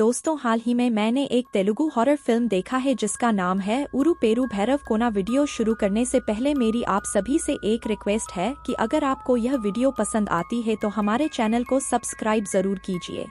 दोस्तों, हाल ही में मैंने एक तेलुगु हॉरर फिल्म देखा है जिसका नाम है ऊरू पेरू भैरव कोना। वीडियो शुरू करने से पहले मेरी आप सभी से एक रिक्वेस्ट है कि अगर आपको यह वीडियो पसंद आती है तो हमारे चैनल को सब्सक्राइब जरूर कीजिए।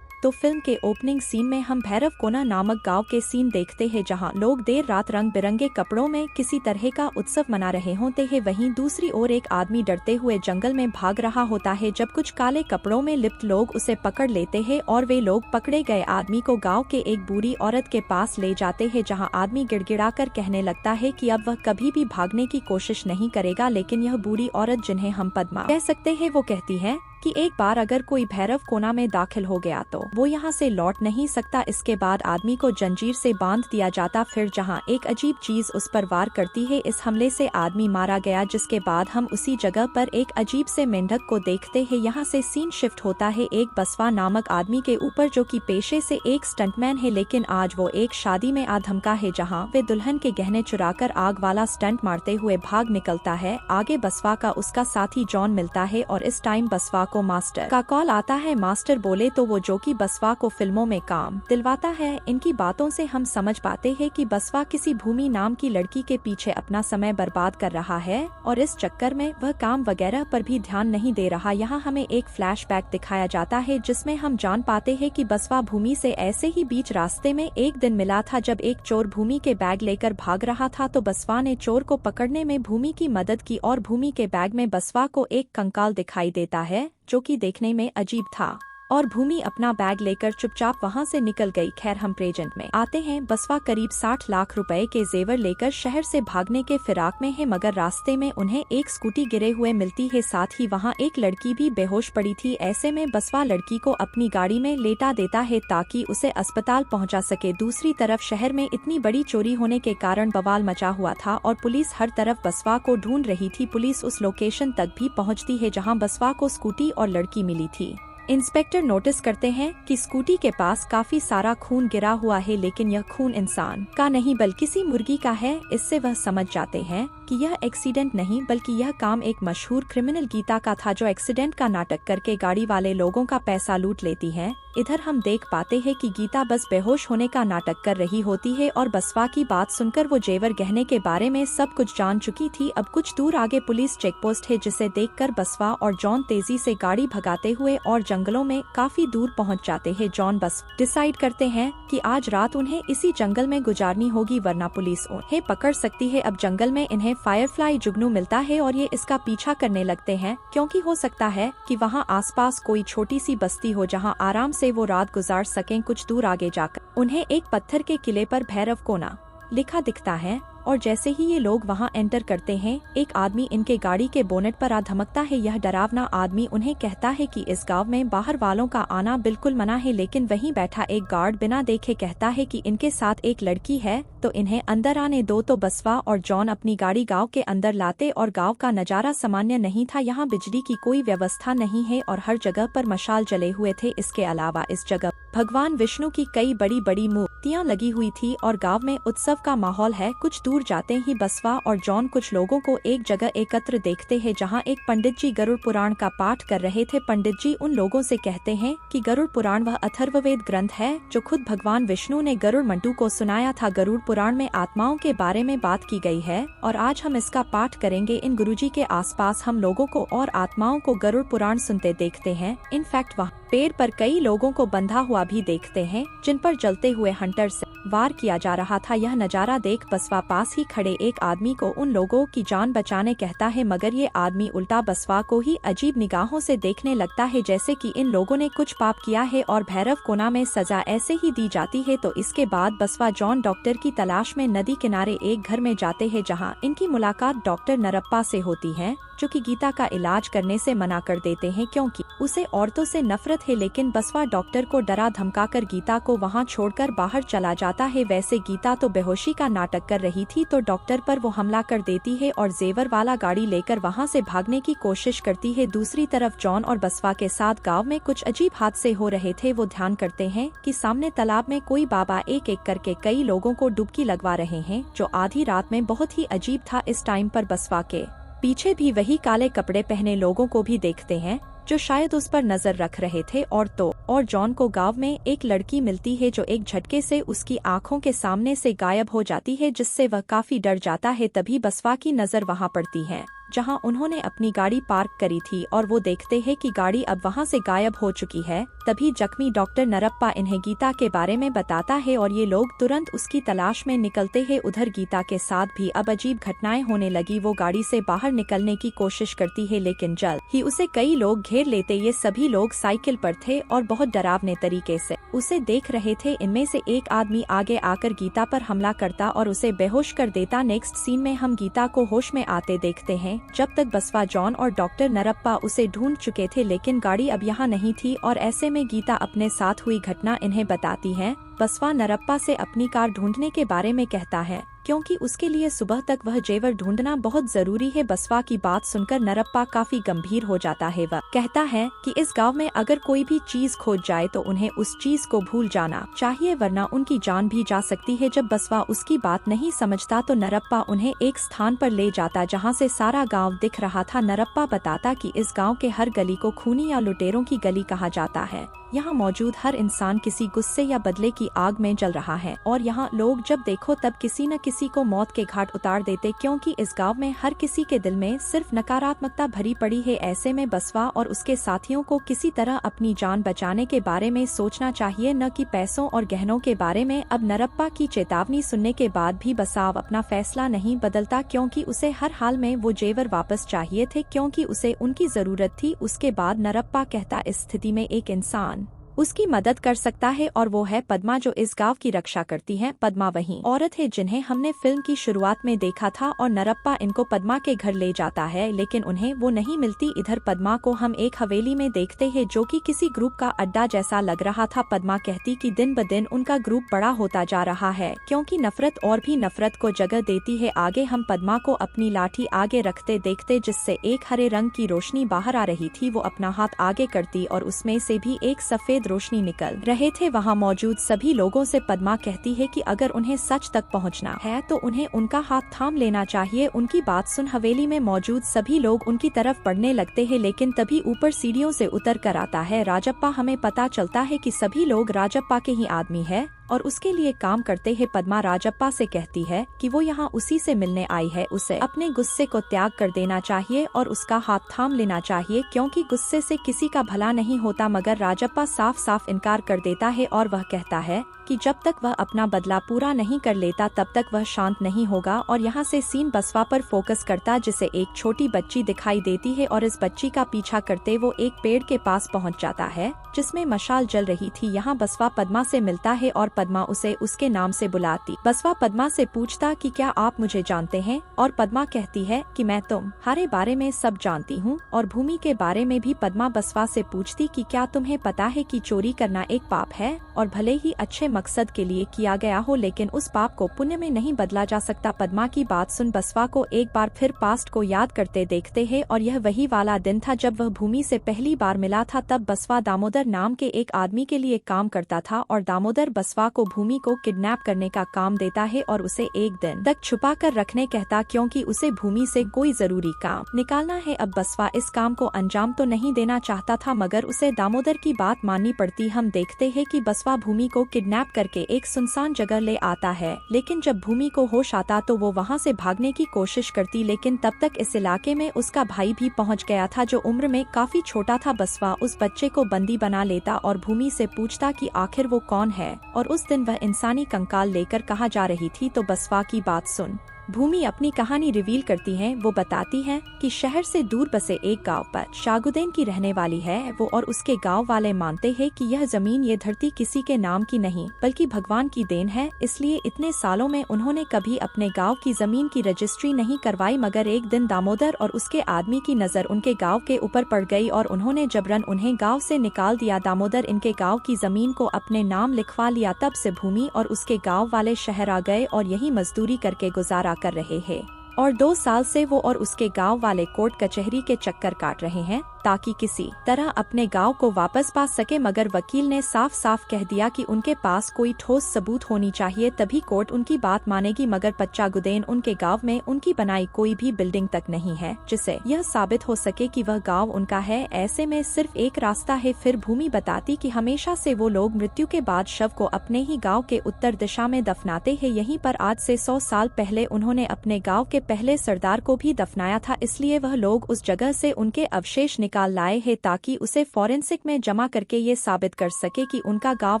तो फिल्म के ओपनिंग सीन में हम भैरव कोना नामक गांव के सीन देखते हैं जहां लोग देर रात रंग बिरंगे कपड़ों में किसी तरह का उत्सव मना रहे होते हैं। वहीं दूसरी ओर एक आदमी डरते हुए जंगल में भाग रहा होता है जब कुछ काले कपड़ों में लिप्त लोग उसे पकड़ लेते हैं और वे लोग पकड़े गए आदमी को गाँव के एक बूढ़ी औरत के पास ले जाते हैं जहाँ आदमी गिड़गिड़ाकर कहने लगता है कि अब वह कभी भी भागने की कोशिश नहीं करेगा। लेकिन यह बूढ़ी औरत, जिन्हें हम पद्मा कह सकते हैं, वो कहती है कि एक बार अगर कोई भैरव कोना में दाखिल हो गया तो वो यहाँ से लौट नहीं सकता। इसके बाद आदमी को जंजीर से बांध दिया जाता, फिर जहाँ एक अजीब चीज उस पर वार करती है। इस हमले से आदमी मारा गया, जिसके बाद हम उसी जगह पर एक अजीब से मेंढक को देखते हैं। यहाँ से सीन शिफ्ट होता है एक बसवा नामक आदमी के ऊपर, जो कि पेशे से एक स्टंटमैन है, लेकिन आज वो एक शादी में आधमका है जहाँ वे दुल्हन के गहने चुराकर आग वाला स्टंट मारते हुए भाग निकलता है। आगे बसवा का उसका साथी जॉन मिलता है और इस टाइम बसवा को मास्टर का कॉल आता है। मास्टर बोले तो वो, जो कि बसवा को फिल्मों में काम दिलवाता है। इनकी बातों से हम समझ पाते हैं कि बसवा किसी भूमि नाम की लड़की के पीछे अपना समय बर्बाद कर रहा है और इस चक्कर में वह काम वगैरह पर भी ध्यान नहीं दे रहा। यहाँ हमें एक फ्लैशबैक दिखाया जाता है जिसमें हम जान पाते हैं कि बसवा भूमि से ऐसे ही बीच रास्ते में एक दिन मिला था जब एक चोर भूमि के बैग लेकर भाग रहा था। तो बसवा ने चोर को पकड़ने में भूमि की मदद की और भूमि के बैग में बसवा को एक कंकाल दिखाई देता है जो कि देखने में अजीब था और भूमि अपना बैग लेकर चुपचाप वहां से निकल गई। खैर, हम प्रेजेंट में आते हैं। बसवा करीब 60 लाख रुपए के जेवर लेकर शहर से भागने के फिराक में है, मगर रास्ते में उन्हें एक स्कूटी गिरे हुए मिलती है। साथ ही वहां एक लड़की भी बेहोश पड़ी थी। ऐसे में बसवा लड़की को अपनी गाड़ी में लेटा देता है ताकि उसे अस्पताल पहुंचा सके। दूसरी तरफ शहर में इतनी बड़ी चोरी होने के कारण बवाल मचा हुआ था और पुलिस हर तरफ बसवा को ढूंढ रही थी। पुलिस उस लोकेशन तक भी पहुँचती है जहाँ बसवा को स्कूटी और लड़की मिली थी। इंस्पेक्टर नोटिस करते हैं कि स्कूटी के पास काफी सारा खून गिरा हुआ है, लेकिन यह खून इंसान का नहीं बल्कि किसी मुर्गी का है। इससे वह समझ जाते हैं कि यह एक्सीडेंट नहीं बल्कि यह काम एक मशहूर क्रिमिनल गीता का था, जो एक्सीडेंट का नाटक करके गाड़ी वाले लोगों का पैसा लूट लेती है। इधर हम देख पाते हैं कि गीता बस बेहोश होने का नाटक कर रही होती है और बसवा की बात सुनकर वो जेवर गहने के बारे में सब कुछ जान चुकी थी। अब कुछ दूर आगे पुलिस चेकपोस्ट है, जिसे देखकर बसवा और जॉन तेजी से गाड़ी भगाते हुए और जंगलों में काफी दूर पहुंच जाते हैं। जॉन बस डिसाइड करते हैं कि आज रात उन्हें इसी जंगल में गुजारनी होगी, वरना पुलिस उन्हें पकड़ सकती है। अब जंगल में इन्हें फायरफ्लाई जुगनू मिलता है और ये इसका पीछा करने लगते हैं, क्योंकि हो सकता है कि वहाँ आसपास कोई छोटी सी बस्ती हो जहाँ आराम से वो रात गुजार सकें। कुछ दूर आगे जाकर उन्हें एक पत्थर के किले पर भैरव कोना लिखा दिखता है और जैसे ही ये लोग वहां एंटर करते हैं, एक आदमी इनके गाड़ी के बोनेट पर आ धमकता है। यह डरावना आदमी उन्हें कहता है कि इस गांव में बाहर वालों का आना बिल्कुल मना है, लेकिन वहीं बैठा एक गार्ड बिना देखे कहता है कि इनके साथ एक लड़की है तो इन्हें अंदर आने दो। तो बसवा और जॉन अपनी गाड़ी गांव के अंदर लाते और गांव का नजारा सामान्य नहीं था। यहाँ बिजली की कोई व्यवस्था नहीं है और हर जगह पर मशाल जले हुए थे। इसके अलावा इस जगह भगवान विष्णु की कई बड़ी बड़ी मूर्तियां लगी हुई थी और गांव में उत्सव का माहौल है। कुछ दूर जाते ही बसवा और जॉन कुछ लोगों को एक जगह एकत्र देखते हैं जहां एक पंडित जी गरुड़ पुराण का पाठ कर रहे थे। पंडित जी उन लोगों से कहते हैं कि गरुड़ पुराण वह अथर्ववेद ग्रंथ है जो खुद भगवान विष्णु ने गरुड़ मंटू को सुनाया था। गरुड़ पुराण में आत्माओं के बारे में बात की गई है और आज हम इसका पाठ करेंगे। इन गुरुजी के आसपास हम लोगों को और आत्माओं को गरुड़ पुराण सुनते देखते हैं। इनफैक्ट वह पेड़ पर कई लोगों को बंधा हुआ भी देखते हैं जिन पर जलते हुए हंटर से वार किया जा रहा था। यह नजारा देख बसवा पास ही खड़े एक आदमी को उन लोगों की जान बचाने कहता है, मगर ये आदमी उल्टा बसवा को ही अजीब निगाहों से देखने लगता है, जैसे कि इन लोगों ने कुछ पाप किया है और भैरव कोना में सजा ऐसे ही दी जाती है। तो इसके बाद बसवा जॉन डॉक्टर की तलाश में नदी किनारे एक घर में जाते हैं जहाँ इनकी मुलाकात डॉक्टर नरप्पा से होती है, जो कि गीता का इलाज करने से मना कर देते हैं क्योंकि उसे औरतों से नफरत है। लेकिन बसवा डॉक्टर को डरा धमकाकर गीता को वहां छोड़कर बाहर चला जाता है। वैसे गीता तो बेहोशी का नाटक कर रही थी तो डॉक्टर पर वो हमला कर देती है और जेवर वाला गाड़ी लेकर वहां से भागने की कोशिश करती है। दूसरी तरफ जॉन और बसवा के साथ गाँव में कुछ अजीब हादसे हो रहे थे। वो ध्यान करते हैं कि सामने तालाब में कोई बाबा एक एक करके कई लोगों को डुबकी लगवा रहे हैं, जो आधी रात में बहुत ही अजीब था। इस टाइम पर बसवा के पीछे भी वही काले कपड़े पहने लोगों को भी देखते हैं जो शायद उस पर नजर रख रहे थे। और जॉन को गांव में एक लड़की मिलती है जो एक झटके से उसकी आंखों के सामने से गायब हो जाती है, जिससे वह काफी डर जाता है। तभी बसवा की नजर वहां पड़ती है जहां उन्होंने अपनी गाड़ी पार्क करी थी और वो देखते हैं कि गाड़ी अब वहां से गायब हो चुकी है। तभी जख्मी डॉक्टर नरप्पा इन्हें गीता के बारे में बताता है और ये लोग तुरंत उसकी तलाश में निकलते हैं। उधर गीता के साथ भी अब अजीब घटनाएं होने लगी। वो गाड़ी से बाहर निकलने की कोशिश करती है लेकिन जल्द ही उसे कई लोग घेर लेते। ये सभी लोग साइकिल पर थे और बहुत डरावने तरीके से उसे देख रहे थे। इनमें से एक आदमी आगे आकर गीता पर हमला करता और उसे बेहोश कर देता। नेक्स्ट सीन में हम गीता को होश में आते देखते हैं। जब तक बसवा, जॉन और डॉक्टर नरप्पा उसे ढूंढ चुके थे लेकिन गाड़ी अब यहाँ नहीं थी और ऐसे में गीता अपने साथ हुई घटना इन्हें बताती है। बसवा नरप्पा से अपनी कार ढूंढने के बारे में कहता है क्योंकि उसके लिए सुबह तक वह जेवर ढूंढना बहुत जरूरी है। बसवा की बात सुनकर नरप्पा काफी गंभीर हो जाता है। वह कहता है कि इस गांव में अगर कोई भी चीज खोज जाए तो उन्हें उस चीज को भूल जाना चाहिए वरना उनकी जान भी जा सकती है। जब बसवा उसकी बात नहीं समझता तो नरप्पा उन्हें एक स्थान पर ले जाता जहां से सारा गाँव दिख रहा था। नरप्पा बताता कि इस गाँव के हर गली को खूनी या लुटेरों की गली कहा जाता है। यहाँ मौजूद हर इंसान किसी गुस्से या बदले की आग में जल रहा है और यहाँ लोग जब देखो तब किसी न किसी को मौत के घाट उतार देते क्योंकि इस गांव में हर किसी के दिल में सिर्फ नकारात्मकता भरी पड़ी है। ऐसे में बसवा और उसके साथियों को किसी तरह अपनी जान बचाने के बारे में सोचना चाहिए, न कि पैसों और गहनों के बारे में। अब नरप्पा की चेतावनी सुनने के बाद भी बसवा अपना फैसला नहीं बदलता क्योंकि उसे हर हाल में वो जेवर वापस चाहिए थे क्योंकि उसे उनकी जरूरत थी। उसके बाद नरप्पा कहता इस स्थिति में एक इंसान उसकी मदद कर सकता है और वो है पद्मा, जो इस गांव की रक्षा करती है। पद्मा वही औरत है जिन्हें हमने फिल्म की शुरुआत में देखा था और नरप्पा इनको पद्मा के घर ले जाता है लेकिन उन्हें वो नहीं मिलती। इधर पद्मा को हम एक हवेली में देखते हैं जो कि किसी ग्रुप का अड्डा जैसा लग रहा था। पद्मा कहती कि दिन ब दिन उनका ग्रुप बड़ा होता जा रहा है क्योंकि नफरत और भी नफरत को जगह देती है। आगे हम पद्मा को अपनी लाठी आगे रखते देखते जिससे एक हरे रंग की रोशनी बाहर आ रही थी। वो अपना हाथ आगे करती और उसमें से भी एक सफेद रोशनी निकल रहे थे। वहां मौजूद सभी लोगों से पद्मा कहती है कि अगर उन्हें सच तक पहुंचना है तो उन्हें उनका हाथ थाम लेना चाहिए। उनकी बात सुन हवेली में मौजूद सभी लोग उनकी तरफ बढ़ने लगते हैं लेकिन तभी ऊपर सीढ़ियों से उतर कर आता है राजप्पा। हमें पता चलता है कि सभी लोग राजप्पा के ही आदमी है और उसके लिए काम करते हैं। पद्मा राजप्पा से कहती है कि वो यहाँ उसी से मिलने आई है, उसे अपने गुस्से को त्याग कर देना चाहिए और उसका हाथ थाम लेना चाहिए क्योंकि गुस्से से किसी का भला नहीं होता। मगर राजप्पा साफ साफ इनकार कर देता है और वह कहता है कि जब तक वह अपना बदला पूरा नहीं कर लेता तब तक वह शांत नहीं होगा। और यहाँ से सीन बसवा पर फोकस करता जिसे एक छोटी बच्ची दिखाई देती है और इस बच्ची का पीछा करते वो एक पेड़ के पास पहुँच जाता है जिसमें मशाल जल रही थी। यहाँ बसवा पद्मा से मिलता है और पद्मा उसे उसके नाम से बुलाती। बसवा पद्मा से पूछता कि क्या आप मुझे जानते हैं और पद्मा कहती है कि मैं तुम्हारे बारे में सब जानती हूँ और भूमि के बारे में भी। पद्मा बसवा से पूछती कि क्या तुम्हें पता है कि चोरी करना एक पाप है और भले ही अच्छे मकसद के लिए किया गया हो लेकिन उस पाप को पुण्य में नहीं बदला जा सकता। पद्मा की बात सुन बसवा को एक बार फिर पास्ट को याद करते देखते हैं और यह वही वाला दिन था जब वह भूमि से पहली बार मिला था। तब बसवा दामोदर नाम के एक आदमी के लिए काम करता था और दामोदर बसवा को भूमि को किडनैप करने का काम देता है और उसे एक दिन तक छुपा कर रखने कहता क्योंकि उसे भूमि से कोई जरूरी काम निकालना है। अब बसवा इस काम को अंजाम तो नहीं देना चाहता था मगर उसे दामोदर की बात माननी पड़ती। हम देखते हैं कि बसवा भूमि को किडनैप करके एक सुनसान जगह ले आता है लेकिन जब भूमि को होश आता तो वो वहाँ से भागने की कोशिश करती लेकिन तब तक इस इलाके में उसका भाई भी पहुँच गया था जो उम्र में काफी छोटा था। बसवा उस बच्चे को बंदी बना लेता और भूमि से पूछता कि आखिर वो कौन है और उस दिन वह इंसानी कंकाल लेकर कहाँ जा रही थी। तो बसवा की बात सुन भूमि अपनी कहानी रिवील करती है। वो बताती है कि शहर से दूर बसे एक गांव पर शागुदैन की रहने वाली है। वो और उसके गांव वाले मानते हैं कि यह जमीन, ये धरती किसी के नाम की नहीं बल्कि भगवान की देन है। इसलिए इतने सालों में उन्होंने कभी अपने गांव की जमीन की रजिस्ट्री नहीं करवाई। मगर एक दिन दामोदर और उसके आदमी की नजर उनके गाँव के ऊपर पड़ गई और उन्होंने जबरन उन्हें गाँव से निकाल दिया। दामोदर इनके गाँव की जमीन को अपने नाम लिखवा लिया। तब से भूमि और उसके गाँव वाले शहर आ गए और यही मजदूरी करके गुजारा कर रहे हैं और 2 साल से वो और उसके गांव वाले कोर्ट कचहरी के चक्कर काट रहे हैं। ताकि किसी तरह अपने गांव को वापस पा सके, मगर वकील ने साफ साफ कह दिया कि उनके पास कोई ठोस सबूत होनी चाहिए, तभी कोर्ट उनकी बात मानेगी। मगर पच्चागुदेन उनके गांव में उनकी बनाई कोई भी बिल्डिंग तक नहीं है जिससे यह साबित हो सके कि वह गांव उनका है। ऐसे में सिर्फ एक रास्ता है। फिर भूमि बताती कि हमेशा से वो लोग मृत्यु के बाद शव को अपने ही गांव के उत्तर दिशा में दफनाते हैं। यहीं पर आज से 100 साल पहले उन्होंने अपने गांव के पहले सरदार को भी दफनाया था, इसलिए वह लोग उस जगह से उनके अवशेष निकाल लाए हैं ताकि उसे फॉरेंसिक में जमा करके ये साबित कर सके कि उनका गांव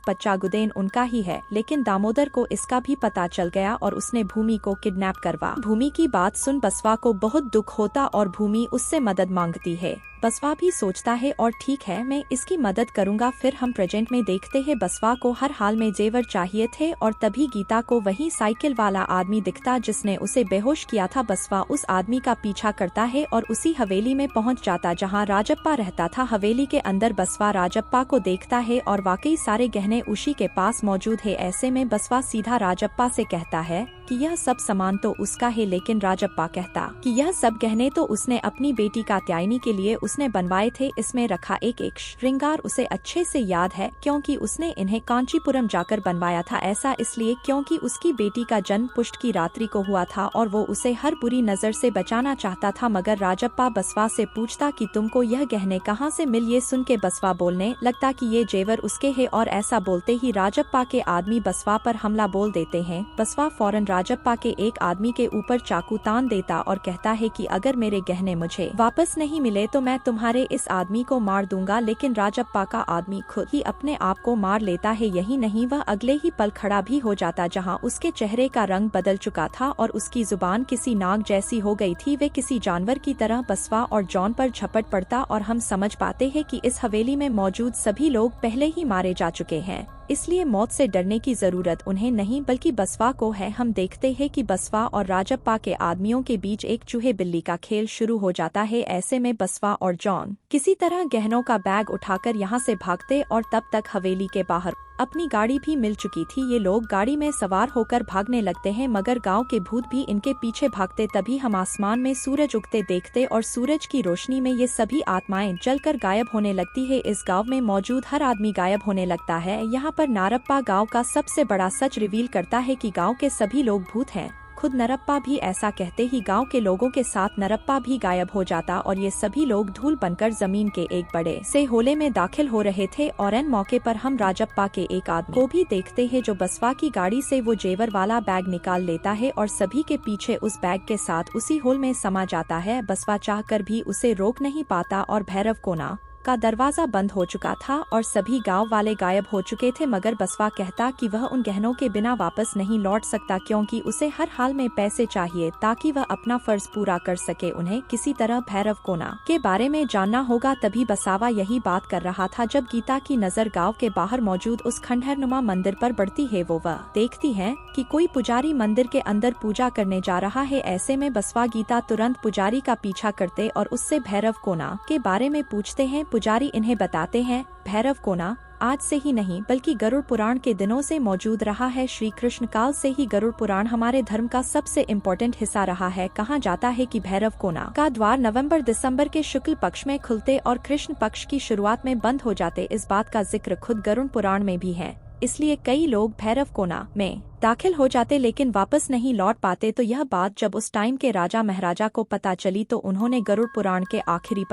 पच्चागुदेन उनका ही है। लेकिन दामोदर को इसका भी पता चल गया और उसने भूमि को किडनैप करवा। भूमि की बात सुन बसवा को बहुत दुख होता और भूमि उससे मदद मांगती है। बसवा भी सोचता है और ठीक है, मैं इसकी मदद करूंगा। फिर हम प्रेजेंट में देखते हैं बसवा को हर हाल में जेवर चाहिए थे और तभी गीता को वही साइकिल वाला आदमी दिखता जिसने उसे बेहोश किया था। बसवा उस आदमी का पीछा करता है और उसी हवेली में पहुंच जाता जहां राजप्पा रहता था। हवेली के अंदर बसवा राजप्पा को देखता है और वाकई सारे गहने उसी के पास मौजूद है। ऐसे में बसवा सीधा राजप्पा से कहता है कि यह सब सामान तो उसका है, लेकिन राजप्पा कहता कि यह सब गहने तो उसने अपनी बेटी कात्यायनी के लिए उसने बनवाए थे। इसमें रखा एक एक श्रृंगार उसे अच्छे से याद है क्योंकि उसने इन्हें कांचीपुरम जाकर बनवाया था। ऐसा इसलिए क्योंकि उसकी बेटी का जन्म पुष्ट की रात्रि को हुआ था और वो उसे हर बुरी नजर से बचाना चाहता था। मगर राजप्पा बसवा से पूछता कि तुमको यह गहने कहाँ से मिल। ये सुन के बसवा बोलने लगता कि ये जेवर उसके है और ऐसा बोलते ही राजप्पा के आदमी बसवा पर हमला बोल देते हैं। बसवा फौरन राजप्पा के एक आदमी के ऊपर चाकू तान देता और कहता है कि अगर मेरे गहने मुझे वापस नहीं मिले तो मैं तुम्हारे इस आदमी को मार दूंगा। लेकिन राजप्पा का आदमी खुद ही अपने आप को मार लेता है। यही नहीं, वह अगले ही पल खड़ा भी हो जाता जहां उसके चेहरे का रंग बदल चुका था और उसकी जुबान किसी नाग जैसी हो गई थी। वे किसी जानवर की तरह बसवा और जॉन पर झपट पड़ता और हम समझ पाते हैं कि इस हवेली में मौजूद सभी लोग पहले ही मारे जा चुके हैं, इसलिए मौत से डरने की जरूरत उन्हें नहीं बल्कि बसवा को है। हम देखते हैं कि बसवा और राजप्पा के आदमियों के बीच एक चूहे बिल्ली का खेल शुरू हो जाता है। ऐसे में बसवा और जॉन किसी तरह गहनों का बैग उठाकर यहाँ से भागते और तब तक हवेली के बाहर अपनी गाड़ी भी मिल चुकी थी। ये लोग गाड़ी में सवार होकर भागने लगते हैं मगर गांव के भूत भी इनके पीछे भागते। तभी हम आसमान में सूरज उगते देखते और सूरज की रोशनी में ये सभी आत्माएं जलकर गायब होने लगती है। इस गांव में मौजूद हर आदमी गायब होने लगता है। यहाँ पर नारप्पा गांव का सबसे बड़ा सच रिवील करता है कि गांव के सभी लोग भूत हैं। खुद नरप्पा भी ऐसा कहते ही गांव के लोगों के साथ नरप्पा भी गायब हो जाता और ये सभी लोग धूल बनकर जमीन के एक बड़े से होले में दाखिल हो रहे थे। और इन मौके पर हम राजप्पा के एक आदमी को भी देखते हैं जो बसवा की गाड़ी से वो जेवर वाला बैग निकाल लेता है और सभी के पीछे उस बैग के साथ उसी होल में समा जाता है। बसवा चाहकर भी उसे रोक नहीं पाता और भैरव कोना का दरवाजा बंद हो चुका था और सभी गांव वाले गायब हो चुके थे। मगर बसवा कहता कि वह उन गहनों के बिना वापस नहीं लौट सकता क्योंकि उसे हर हाल में पैसे चाहिए ताकि वह अपना फर्ज पूरा कर सके। उन्हें किसी तरह भैरव कोना के बारे में जानना होगा। तभी बसावा यही बात कर रहा था जब गीता की नजर गांव के बाहर मौजूद उस खंडहरनुमा मंदिर पर बढ़ती है। वो वह देखती है कि कोई पुजारी मंदिर के अंदर पूजा करने जा रहा है। ऐसे में बसवा गीता तुरंत पुजारी का पीछा करते और उससे भैरव कोना के बारे में पूछते हैं। पुजारी इन्हें बताते हैं भैरव कोना आज से ही नहीं बल्कि गरुड़ पुराण के दिनों से मौजूद रहा है। श्री कृष्ण काल से ही गरुड़ पुराण हमारे धर्म का सबसे इम्पोर्टेंट हिस्सा रहा है। कहा जाता है कि भैरव कोना का द्वार नवंबर दिसंबर के शुक्ल पक्ष में खुलते और कृष्ण पक्ष की शुरुआत में बंद हो जाते। इस बात का जिक्र खुद गरुड़ पुराण में भी है, इसलिए कई लोग भैरव कोना में दाखिल हो जाते लेकिन वापस नहीं लौट पाते। तो यह बात जब उस टाइम के राजा महाराजा को पता चली तो उन्होंने गरुड़ पुराण के आखिरी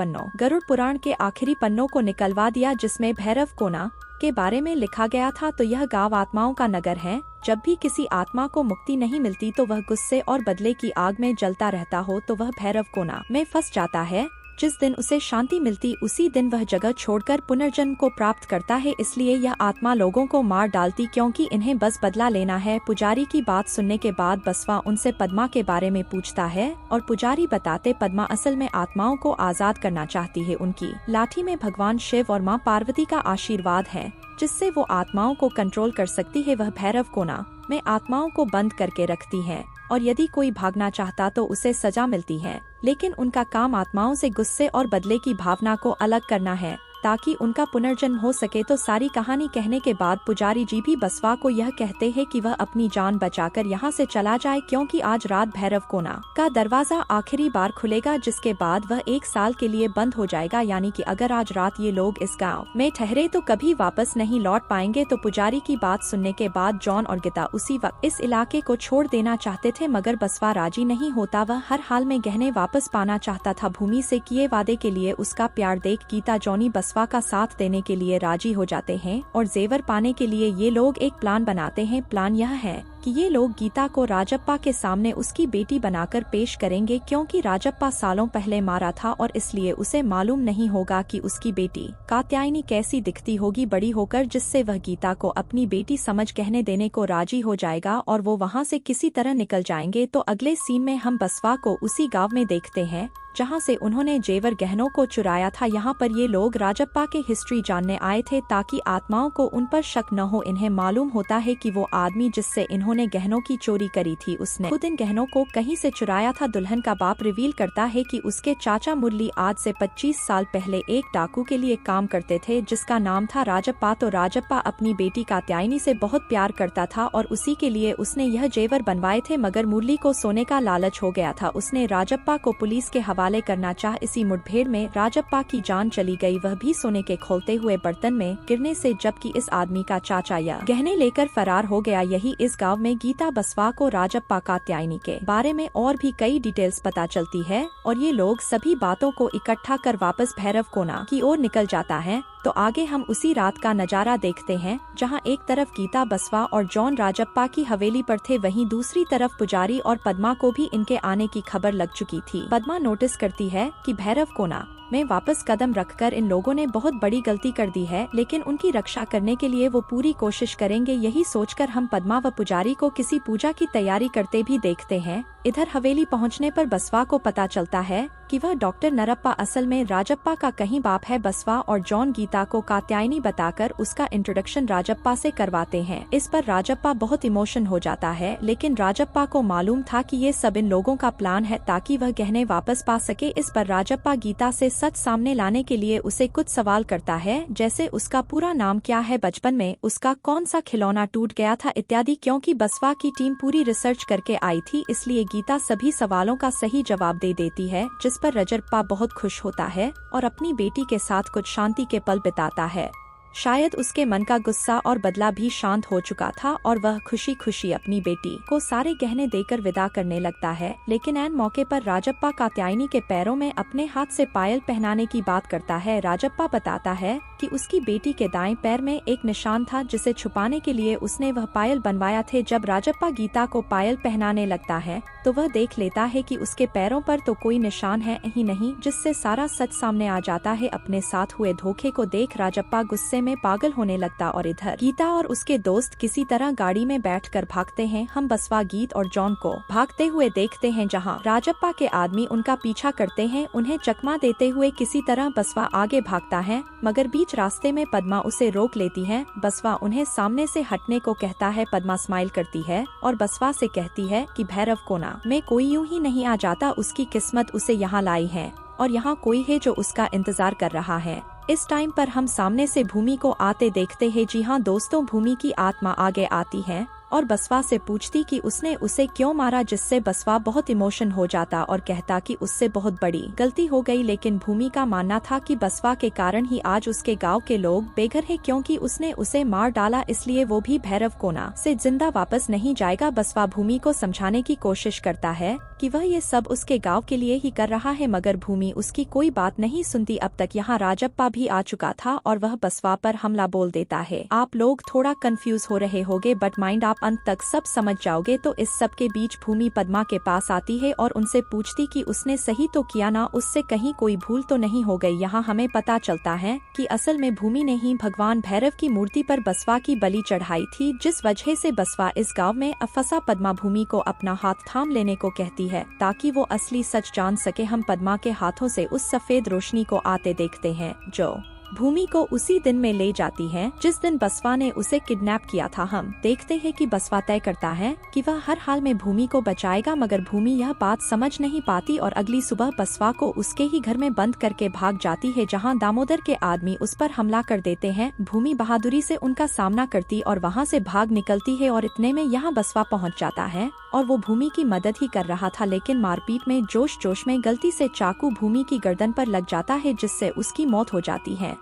पन्नों को निकलवा दिया जिसमें भैरव कोना के बारे में लिखा गया था। तो यह गांव आत्माओं का नगर है। जब भी किसी आत्मा को मुक्ति नहीं मिलती तो वह गुस्से और बदले की आग में जलता रहता हो तो वह भैरव कोना में फंस जाता है। जिस दिन उसे शांति मिलती उसी दिन वह जगह छोड़कर पुनर्जन्म को प्राप्त करता है। इसलिए यह आत्मा लोगों को मार डालती क्योंकि इन्हें बस बदला लेना है। पुजारी की बात सुनने के बाद बसवा उनसे पद्मा के बारे में पूछता है और पुजारी बताते पद्मा असल में आत्माओं को आजाद करना चाहती है। उनकी लाठी में भगवान शिव और माँ पार्वती का आशीर्वाद है जिससे वो आत्माओं को कंट्रोल कर सकती है। वह भैरव कोना में आत्माओं को बंद करके रखती है और यदि कोई भागना चाहता तो उसे सजा मिलती है। लेकिन उनका काम आत्माओं से गुस्से और बदले की भावना को अलग करना है ताकि उनका पुनर्जन्म हो सके। तो सारी कहानी कहने के बाद पुजारी जी भी बसवा को यह कहते हैं कि वह अपनी जान बचाकर यहाँ से चला जाए, क्योंकि आज रात भैरव कोना का दरवाजा आखिरी बार खुलेगा, जिसके बाद वह 1 साल के लिए बंद हो जाएगा। यानी कि अगर आज रात ये लोग इस गाँव में ठहरे तो कभी वापस नहीं लौट पाएंगे। तो पुजारी की बात सुनने के बाद जॉन और गीता उसी वक्त इस इलाके को छोड़ देना चाहते थे, मगर बसवा राजी नहीं होता। वह हर हाल में गहने वापस पाना चाहता था। भूमि से किए वादे के लिए उसका प्यार देख गीता जॉनी बसवा का साथ देने के लिए राजी हो जाते हैं और जेवर पाने के लिए ये लोग एक प्लान बनाते हैं। प्लान यह है कि ये लोग गीता को राजप्पा के सामने उसकी बेटी बनाकर पेश करेंगे, क्योंकि राजप्पा सालों पहले मारा था और इसलिए उसे मालूम नहीं होगा कि उसकी बेटी कात्यायनी कैसी दिखती होगी बड़ी होकर, जिससे वह गीता को अपनी बेटी समझ गहने देने को राजी हो जाएगा और वो वहाँ से किसी तरह निकल जाएंगे। तो अगले सीन में हम बसवा को उसी गाँव में देखते हैं जहाँ से उन्होंने जेवर गहनों को चुराया था। यहाँ पर ये लोग राजप्पा के हिस्ट्री जानने आए थे ताकि आत्माओं को उन पर शक न हो। इन्हें मालूम होता है कि वो आदमी जिससे इन्होंने गहनों की चोरी करी थी उसने खुद इन गहनों को कहीं से चुराया था। दुल्हन का बाप रिवील करता है कि उसके चाचा मुरली आज से 25 साल पहले एक डाकू के लिए काम करते थे जिसका नाम था राजप्पा। तो राजप्पा अपनी बेटी कात्यायनी से बहुत प्यार करता था और उसी के लिए उसने यह जेवर बनवाए थे, मगर मुरली को सोने का लालच हो गया था। उसने राजप्पा को पुलिस के हवाले करना चाह। इसी मुठभेड़ में राजप्पा की जान चली गई, वह भी सोने के खोलते हुए बर्तन में गिरने से, जबकि इस आदमी का चाचा यह गहने लेकर फरार हो गया। यही इस गांव में गीता बसवा को राजप्पा कात्यायनी के बारे में और भी कई डिटेल्स पता चलती है और ये लोग सभी बातों को इकट्ठा कर वापस भैरव कोना की ओर निकल जाता है। तो आगे हम उसी रात का नजारा देखते हैं जहां एक तरफ गीता बसवा और जॉन राजप्पा की हवेली पर थे, वहीं दूसरी तरफ पुजारी और पद्मा को भी इनके आने की खबर लग चुकी थी। पद्मा नोटिस करती है कि भैरव कोना में वापस कदम रखकर इन लोगों ने बहुत बड़ी गलती कर दी है, लेकिन उनकी रक्षा करने के लिए वो पूरी कोशिश करेंगे। यही सोचकर हम पद्मा व पुजारी को किसी पूजा की तैयारी करते भी देखते हैं। इधर हवेली पहुंचने पर बसवा को पता चलता है कि वह डॉक्टर नरप्पा असल में राजप्पा का कहीं बाप है। बसवा और जॉन गीता को कात्यायनी बताकर उसका इंट्रोडक्शन राजप्पा से करवाते हैं। इस पर राजप्पा बहुत इमोशन हो जाता है, लेकिन राजप्पा को मालूम था कि ये सब इन लोगों का प्लान है ताकि वह गहने वापस पा सके। इस पर राजप्पा गीता से सच सामने लाने के लिए उसे कुछ सवाल करता है, जैसे उसका पूरा नाम क्या है, बचपन में उसका कौन सा खिलौना टूट गया था इत्यादि। क्योंकि बसवा की टीम पूरी रिसर्च करके आई थी, इसलिए गीता सभी सवालों का सही जवाब दे देती है, जिस पर राजप्पा बहुत खुश होता है और अपनी बेटी के साथ कुछ शांति के पल बिताता है। शायद उसके मन का गुस्सा और बदला भी शांत हो चुका था और वह खुशी खुशी अपनी बेटी को सारे गहने देकर विदा करने लगता है। लेकिन ऐन मौके पर राजप्पा कात्यायनी के पैरों में अपने हाथ से पायल पहनाने की बात करता है। राजप्पा बताता है कि उसकी बेटी के दाएं पैर में एक निशान था, जिसे छुपाने के लिए उसने वह पायल बनवाया थे। जब राजप्पा गीता को पायल पहनाने लगता है तो वह देख लेता है कि उसके पैरों पर तो कोई निशान है ही नहीं, जिससे सारा सच सामने आ जाता है। अपने साथ हुए धोखे को देख राजप्पा गुस्से में पागल होने लगता और इधर गीता और उसके दोस्त किसी तरह गाड़ी में बैठकर भागते हैं। हम बसवा, गीत और जॉन को भागते हुए देखते हैं, जहां राजप्पा के आदमी उनका पीछा करते हैं। उन्हें चकमा देते हुए किसी तरह बसवा आगे भागता है, मगर बीच रास्ते में पद्मा उसे रोक लेती है। बसवा उन्हें सामने से हटने को कहता है। पद्मा स्माइल करती है और बसवा से कहती है कि भैरव कोना में कोई यूं ही नहीं आ जाता, उसकी किस्मत उसे यहाँ लाई है और यहाँ कोई है जो उसका इंतजार कर रहा है। इस टाइम पर हम सामने से भूमि को आते देखते हैं। जी हाँ दोस्तों, भूमि की आत्मा आगे आती है और बसवा से पूछती कि उसने उसे क्यों मारा, जिससे बसवा बहुत इमोशन हो जाता और कहता कि उससे बहुत बड़ी गलती हो गई। लेकिन भूमि का मानना था कि बसवा के कारण ही आज उसके गांव के लोग बेघर हैं, क्योंकि उसने उसे मार डाला, इसलिए वो भी भैरव कोना से जिंदा वापस नहीं जाएगा। बसवा भूमि को समझाने की कोशिश करता है कि वह ये सब उसके गांव के लिए ही कर रहा है, मगर भूमि उसकी कोई बात नहीं सुनती। अब तक यहाँ राजप्पा भी आ चुका था और वह बसवा पर हमला बोल देता है। आप लोग थोड़ा कंफ्यूज हो रहे होंगे, बट माइंड आप अंत तक सब समझ जाओगे। तो इस सब के बीच भूमि पद्मा के पास आती है और उनसे पूछती कि उसने सही तो किया ना, उससे कहीं कोई भूल तो नहीं हो गई। यहाँ हमें पता चलता है कि असल में भूमि ने ही भगवान भैरव की मूर्ति पर बसवा की बलि चढ़ाई थी, जिस वजह से बसवा इस गाँव में फंसा। पद्मा भूमि को अपना हाथ थाम लेने को कहती है ताकि वो असली सच जान सके। हम पद्मा के हाथों से उस सफेद रोशनी को आते देखते हैं जो भूमि को उसी दिन में ले जाती है जिस दिन बसवा ने उसे किडनैप किया था। हम देखते हैं कि बसवा तय करता है कि वह हर हाल में भूमि को बचाएगा, मगर भूमि यह बात समझ नहीं पाती और अगली सुबह बसवा को उसके ही घर में बंद करके भाग जाती है, जहां दामोदर के आदमी उस पर हमला कर देते हैं। भूमि बहादुरी से उनका सामना करती और वहां से भाग निकलती है और इतने में यहाँ बसवा पहुँच जाता है और वो भूमि की मदद ही कर रहा था, लेकिन मारपीट में जोश में गलती से चाकू भूमि की गर्दन पर लग जाता है, जिससे उसकी मौत हो जाती है।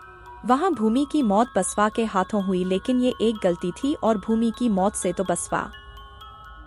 वहाँ भूमि की मौत बसवा के हाथों हुई, लेकिन ये एक गलती थी और भूमि की मौत से तो बसवा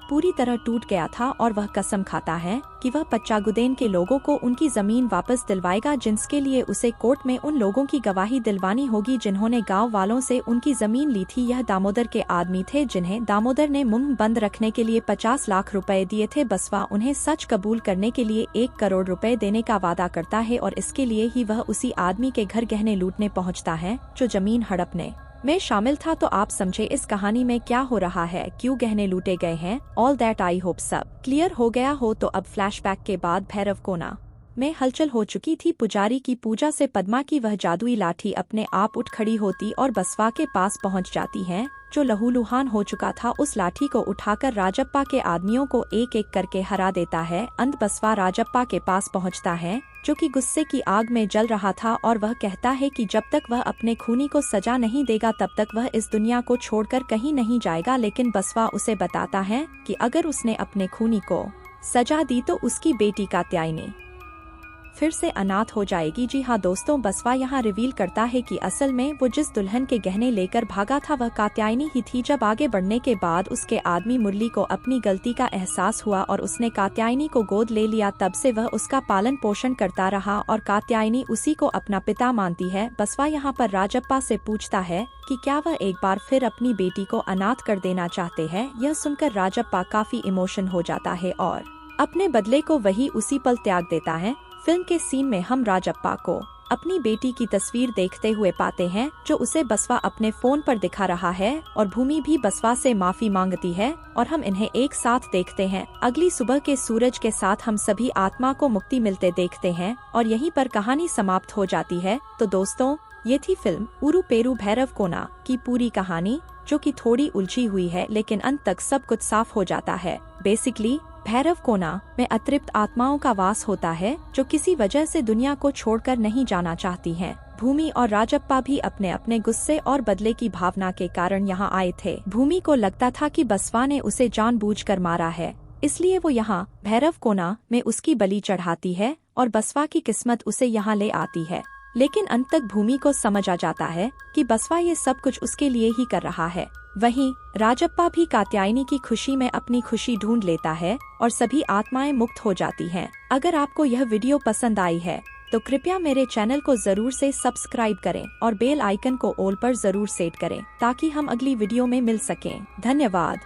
पूरी तरह टूट गया था और वह कसम खाता है कि वह पच्चागुदेन के लोगों को उनकी जमीन वापस दिलवाएगा, जिसके लिए उसे कोर्ट में उन लोगों की गवाही दिलवानी होगी जिन्होंने गांव वालों से उनकी जमीन ली थी। यह दामोदर के आदमी थे जिन्हें दामोदर ने मुंह बंद रखने के लिए 50 लाख रुपए दिए थे। बसवा उन्हें सच कबूल करने के लिए 1 करोड़ रुपए देने का वादा करता है और इसके लिए ही वह उसी आदमी के घर गहने लूटने पहुँचता है जो जमीन हड़पने में शामिल था। तो आप समझे इस कहानी में क्या हो रहा है, क्यों गहने लूटे गए हैं। ऑल दैट आई होप सब क्लियर हो गया हो। तो अब फ्लैशबैक के बाद भैरव कोना में हलचल हो चुकी थी। पुजारी की पूजा से पद्मा की वह जादुई लाठी अपने आप उठ खड़ी होती और बसवा के पास पहुंच जाती है, जो लहूलुहान हो चुका था। उस लाठी को उठाकर राजप्पा के आदमियों को एक एक करके हरा देता है। अंत बसवा राजप्पा के पास पहुंचता है, जो कि गुस्से की आग में जल रहा था, और वह कहता है कि जब तक वह अपने खूनी को सजा नहीं देगा तब तक वह इस दुनिया को छोड़कर कहीं नहीं जाएगा। लेकिन बसवा उसे बताता है कि अगर उसने अपने खूनी को सजा दी तो उसकी बेटी कात्यायनी फिर से अनाथ हो जाएगी। जी हाँ दोस्तों, बसवा यहाँ रिवील करता है कि असल में वो जिस दुल्हन के गहने लेकर भागा था वह कात्यायनी ही थी। जब आगे बढ़ने के बाद उसके आदमी मुरली को अपनी गलती का एहसास हुआ और उसने कात्यायनी को गोद ले लिया, तब से वह उसका पालन पोषण करता रहा और कात्यायनी उसी को अपना पिता मानती है। बसवा यहाँ पर राजप्पा से पूछता है कि क्या वह एक बार फिर अपनी बेटी को अनाथ कर देना चाहते हैं। यह सुनकर राजप्पा काफी इमोशन हो जाता है और अपने बदले को वही उसी पल त्याग देता है। फिल्म के सीन में हम राजप्पा को अपनी बेटी की तस्वीर देखते हुए पाते हैं, जो उसे बसवा अपने फोन पर दिखा रहा है, और भूमि भी बसवा से माफी मांगती है और हम इन्हें एक साथ देखते हैं। अगली सुबह के सूरज के साथ हम सभी आत्मा को मुक्ति मिलते देखते हैं और यहीं पर कहानी समाप्त हो जाती है। तो दोस्तों, ये थी फिल्म उरु पेरू भैरव कोना की पूरी कहानी, जो कि थोड़ी उलझी हुई है, लेकिन अंत तक सब कुछ साफ हो जाता है। बेसिकली भैरव कोना में अतृप्त आत्माओं का वास होता है, जो किसी वजह से दुनिया को छोड़कर नहीं जाना चाहती हैं। भूमि और राजप्पा भी अपने अपने गुस्से और बदले की भावना के कारण यहाँ आए थे। भूमि को लगता था कि बसवा ने उसे जानबूझकर मारा है, इसलिए वो यहाँ भैरव कोना में उसकी बलि चढ़ाती है और बसवा की किस्मत उसे यहाँ ले आती है। लेकिन अंत तक भूमि को समझ आ जाता है कि बसवा ये सब कुछ उसके लिए ही कर रहा है। वहीं राजप्पा भी कात्यायनी की खुशी में अपनी खुशी ढूंढ लेता है और सभी आत्माएं मुक्त हो जाती हैं। अगर आपको यह वीडियो पसंद आई है तो कृपया मेरे चैनल को जरूर से सब्सक्राइब करें और बेल आइकन को ऑल पर जरूर सेट करें, ताकि हम अगली वीडियो में मिल सकें। धन्यवाद।